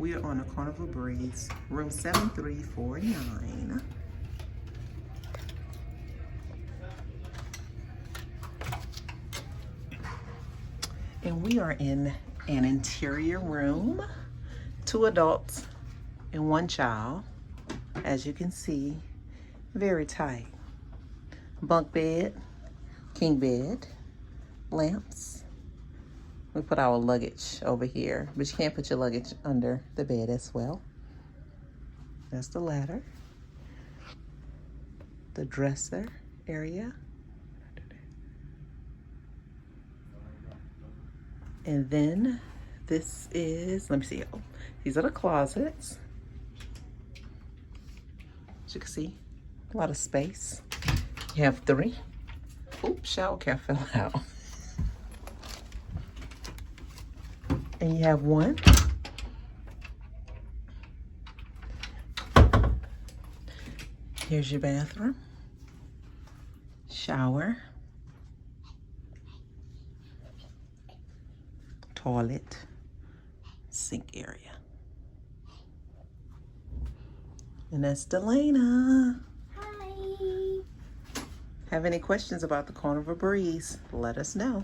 We are on a Carnival Breeze, room 7349. And we are in an interior room, 2 adults and 1 child. As you can see, very tight. Bunk bed, king bed, lamps. We put our luggage over here, but you can't put your luggage under the bed as well. That's the ladder. The dresser area. And then this is, let me see, oh, these are the closets. As you can see, a lot of space. You have 3. Oops, shower cap fell out. And you have 1. Here's your bathroom, shower, toilet, sink area. And that's Delana. Hi. Have any questions about the Carnival Breeze? Let us know.